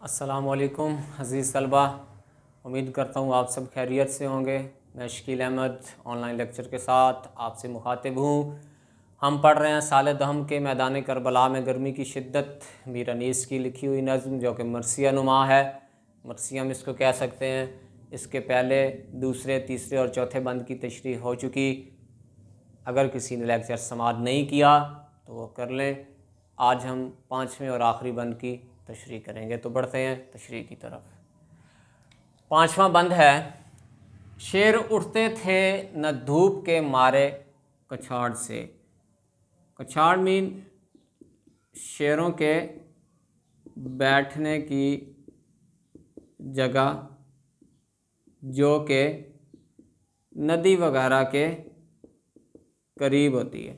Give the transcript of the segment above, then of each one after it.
अस्सलामुअलैकुम अज़ीज़ तलबा, उम्मीद करता हूँ आप सब खैरियत से होंगे। मैं शकील अहमद ऑनलाइन लेक्चर के साथ आपसे मुखातिब हूँ। हम पढ़ रहे हैं साल दहम के मैदान करबला में गर्मी की शिद्दत, मीर अनीस की लिखी हुई नज़्म जो कि मरसिया नुमा है। मरसिया हम इसको कह सकते हैं। इसके पहले दूसरे, तीसरे और चौथे बंद की तशरीह हो चुकी। अगर किसी ने लेक्चर समाअत नहीं किया तो वो कर लें। आज हम पाँचवें और आखिरी बंद की तशरीह करेंगे, तो बढ़ते हैं तशरीह की तरफ। पाँचवा बंद है, शेर उठते थे न धूप के मारे कछाड़ से। कछाड़ मीन शेरों के बैठने की जगह जो कि नदी वगैरह के करीब होती है।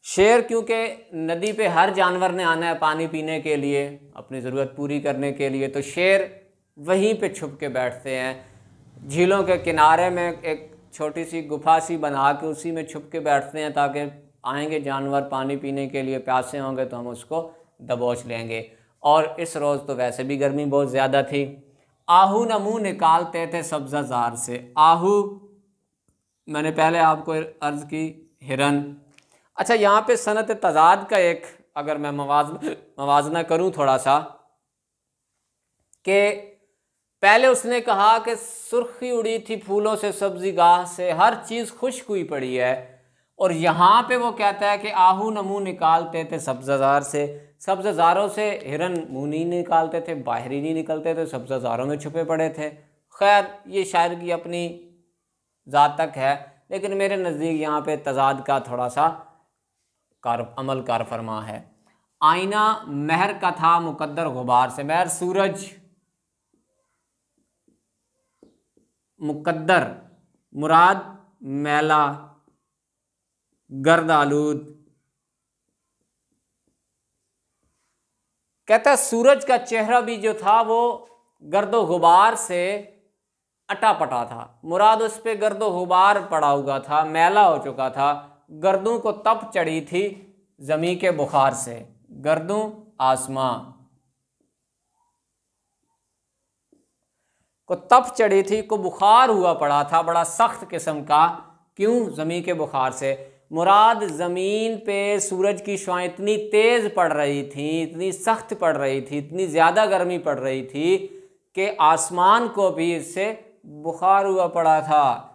शेर क्योंकि नदी पे हर जानवर ने आना है पानी पीने के लिए, अपनी ज़रूरत पूरी करने के लिए, तो शेर वहीं पे छुप के बैठते हैं। झीलों के किनारे में एक छोटी सी गुफा सी बना के उसी में छुप के बैठते हैं ताकि आएंगे जानवर पानी पीने के लिए, प्यासे होंगे तो हम उसको दबोच लेंगे। और इस रोज़ तो वैसे भी गर्मी बहुत ज़्यादा थी। आहू न मुँह निकालते थे सब्ज़ा ज़ार से। आहू मैंने पहले आपको अर्ज़ की हिरन। अच्छा, यहाँ पे सनत तज़ाद का एक अगर मैं मवाजना करूँ थोड़ा सा, कि पहले उसने कहा कि सुर्खी उड़ी थी फूलों से सब्ज़ी गाह से, हर चीज़ खुश्क हुई पड़ी है। और यहाँ पे वो कहता है कि आहू न मुँह निकालते थे सब्ज़ाज़ार से। सब्ज़ाज़ारों से हिरन मुँह नहीं निकालते थे, बाहर ही नहीं निकलते थे, सब्ज़ाज़ारों में छुपे पड़े थे। खैर, ये शायर की अपनी ज़ात तक है, लेकिन मेरे नज़दीक यहाँ पे तज़ाद का थोड़ा सा अमल कार फरमा है। आईना महर का था मुकद्दर गुबार से। महर सूरज, मुकद्दर मुराद मैला गर्द आलूद। कहता है सूरज का चेहरा भी जो था वो गर्दो गुबार से अटा पटा था। मुराद उस पे गर्दो गुबार पड़ा हुआ था, मैला हो चुका था। गर्दों को तप चढ़ी थी ज़मी के बुखार से। गर्दों आसमां को तप चढ़ी थी, को बुखार हुआ पड़ा था बड़ा सख्त किस्म का। क्यों? ज़मी के बुखार से। मुराद ज़मीन पे सूरज की शुआएं इतनी तेज़ पड़ रही थी, इतनी सख्त पड़ रही थी, इतनी ज़्यादा गर्मी पड़ रही थी कि आसमान को भी इससे बुखार हुआ पड़ा था।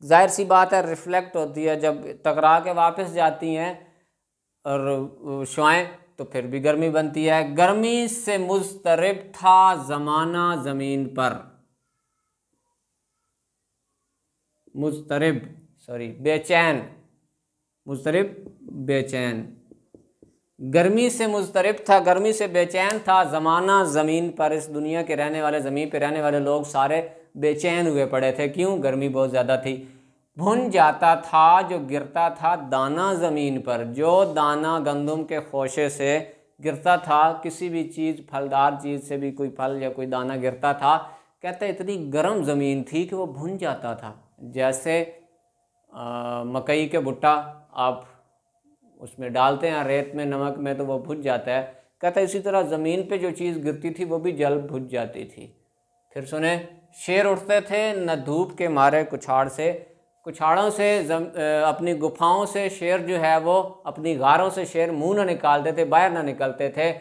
जाहिर सी बात है, रिफ्लेक्ट होती है जब टकरा के वापस जाती हैं और शुआएं, तो फिर भी गर्मी बनती है। गर्मी से मुज़तरिब था ज़माना ज़मीन पर। मुज़तरिब बेचैन, मुज़तरिब बेचैन। गर्मी से मुज़तरिब था, गर्मी से बेचैन था ज़माना ज़मीन पर। इस दुनिया के रहने वाले, ज़मीन पे रहने वाले लोग सारे बेचैन हुए पड़े थे। क्यों? गर्मी बहुत ज़्यादा थी। भुन जाता था जो गिरता था दाना ज़मीन पर। जो दाना गंदम के खोशे से गिरता था, किसी भी चीज़, फलदार चीज़ से भी कोई फल या कोई दाना गिरता था, कहते इतनी गर्म ज़मीन थी कि वो भुन जाता था। जैसे मकई के भुट्टा आप उसमें डालते हैं रेत में, नमक में, तो वो भुज जाता है। कहता है इसी तरह ज़मीन पे जो चीज़ गिरती थी वो भी जल भुज जाती थी। फिर सुने, शेर उठते थे न धूप के मारे कुछाड़ से। कुछाड़ों से, अपनी गुफाओं से शेर जो है वो, अपनी गारों से शेर मुंह न निकालते थे, बाहर ना निकलते थे।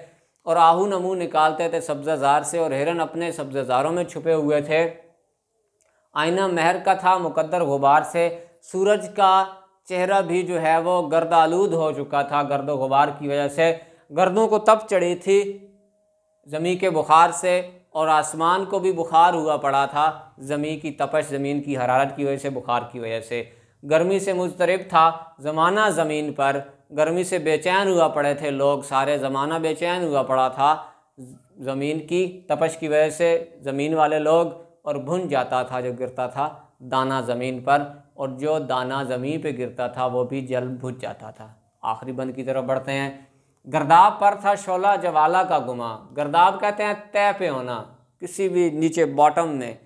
और आहू न मुँह निकालते थे सब्ज़ाज़ार से, और हिरन अपने सब्ज़ाज़ारों में छुपे हुए थे। आईना महर का था मुकद्दर गुबार से। सूरज का चेहरा भी जो है वो गर्द आलूद हो चुका था गर्दो गुबार की वजह से। गर्दों को तप चढ़ी थी ज़मी के बुखार से, और आसमान को भी बुखार हुआ पड़ा था ज़मी की तपश, ज़मीन की हरारत की वजह से, बुखार की वजह से। गर्मी से मुज़तरिब था ज़माना ज़मीन पर। गर्मी से बेचैन हुआ पड़े थे लोग सारे, ज़माना बेचैन हुआ पड़ा था ज़मीन की तपश की वजह से, ज़मीन वाले लोग। और भुन जाता था जो गिरता था दाना ज़मीन पर, और जो दाना ज़मीन पे गिरता था वो भी जल भुज जाता था। आखिरी बंद की तरफ बढ़ते हैं। गर्दाब पर था शोला जवाला का गुमा। गर्दाब कहते हैं तय पे होना, किसी भी नीचे बॉटम में।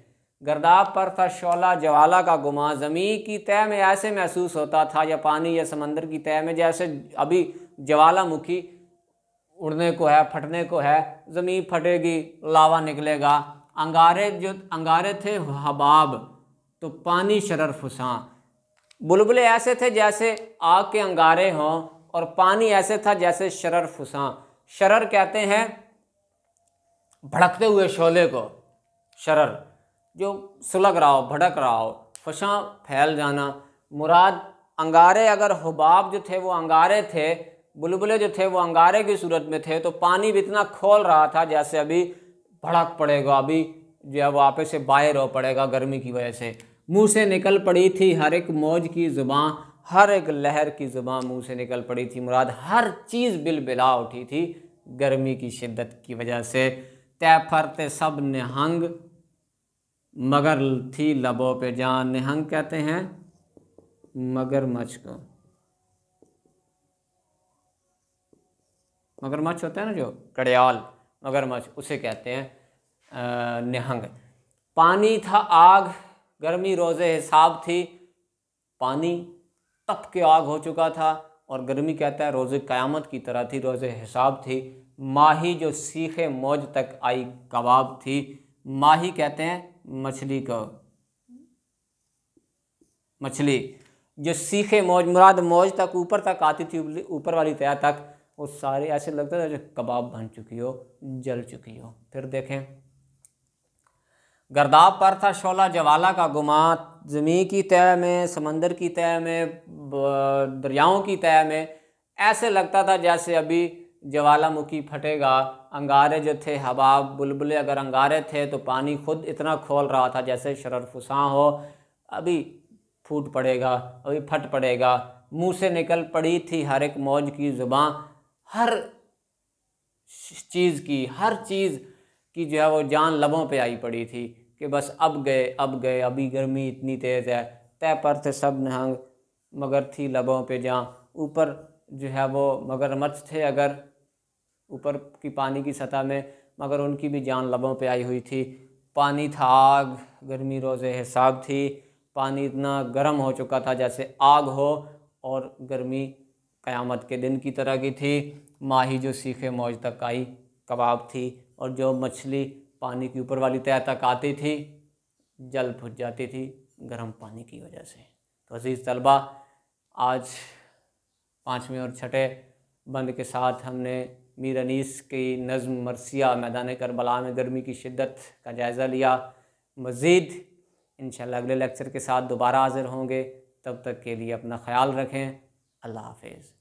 गर्दाब पर था शोला जवाला का गुमा। ज़मीन की तय में ऐसे महसूस होता था, या पानी या समंदर की तय में, जैसे अभी ज्वालामुखी उड़ने को है, फटने को है, ज़मीन फटेगी, लावा निकलेगा। अंगारे थे हबाब, तो पानी शरर फुसां। बुलबुले ऐसे थे जैसे आग के अंगारे हों, और पानी ऐसे था जैसे शरर फुसां। शरर कहते हैं भड़कते हुए शोले को, शरर जो सुलग रहा हो, भड़क रहा हो, फुसां फैल जाना। मुराद अंगारे, अगर हुबाब जो थे वो अंगारे थे, बुलबुले जो थे वो अंगारे की सूरत में थे, तो पानी भी इतना खोल रहा था जैसे अभी भड़क पड़ेगा, अभी जो है वो आपे से बाहर हो पड़ेगा गर्मी की वजह से। मुंह से निकल पड़ी थी हर एक मौज की ज़ुबान, हर एक लहर की ज़ुबान मुंह से निकल पड़ी थी। मुराद हर चीज़ बिलबिला उठी थी गर्मी की शिद्दत की वजह से। तय फरते सब निहंग, मगर थी लबों पे जान। निहंग कहते हैं मगरमच्छ को, मगरमच्छ होता है ना जो कड़याल, मगरमच्छ उसे कहते हैं निहंग। पानी था आग, गर्मी रोज़े हिसाब थी। पानी तप के आग हो चुका था, और गर्मी कहता है रोज़े क़यामत की तरह थी, रोज़े हिसाब थी। माही जो सीखे मौज तक आई कबाब थी। माही कहते हैं मछली को, मछली जो सीखे मौज, मुराद मौज तक ऊपर तक आती थी, ऊपर वाली तह तक, वो सारे ऐसे लगता था जो कबाब बन चुकी हो, जल चुकी हो। फिर देखें, गर्दाब पर था शोला जवाला का गुमा, ज़मीन की तह में, समंदर की तह में, दरियाओं की तह में, ऐसे लगता था जैसे अभी ज्वालामुखी फटेगा। अंगारे जो थे हबाब, बुलबुले अगर अंगारे थे तो पानी खुद इतना खोल रहा था जैसे शरर फुसां हो, अभी फूट पड़ेगा, अभी फट पड़ेगा। मुंह से निकल पड़ी थी हर एक मौज की ज़ुबान, हर चीज़ की, हर चीज़ की जो है वो जान लबों पे आई पड़ी थी कि बस अब गए, अब गए, अभी गर्मी इतनी तेज़ है। तय पर थे सब निहंग, मगर थी लबों पे जान। ऊपर जो है वो मगरमच्छ थे अगर ऊपर की पानी की सतह में, मगर उनकी भी जान लबों पे आई हुई थी। पानी था आग, गर्मी रोज़े हिसाब थी। पानी इतना गर्म हो चुका था जैसे आग हो, और गर्मी क़यामत के दिन की तरह की थी। माही जो सीखे मौज तक आई कबाब थी, और जो मछली पानी की ऊपर वाली तह तक आती थी जल भुज जाती थी गर्म पानी की वजह से। तो अज़ीज़ तलबा, आज 5वें और छठे बंद के साथ हमने मीर अनीस की नज़्म मरसिया मैदान करबला में गर्मी की शिद्दत का जायज़ा लिया। मज़ीद इंशाअल्लाह अगले लेक्चर के साथ दोबारा हाज़िर होंगे। तब तक के लिए अपना ख्याल रखें। अल्लाह हाफ़िज़।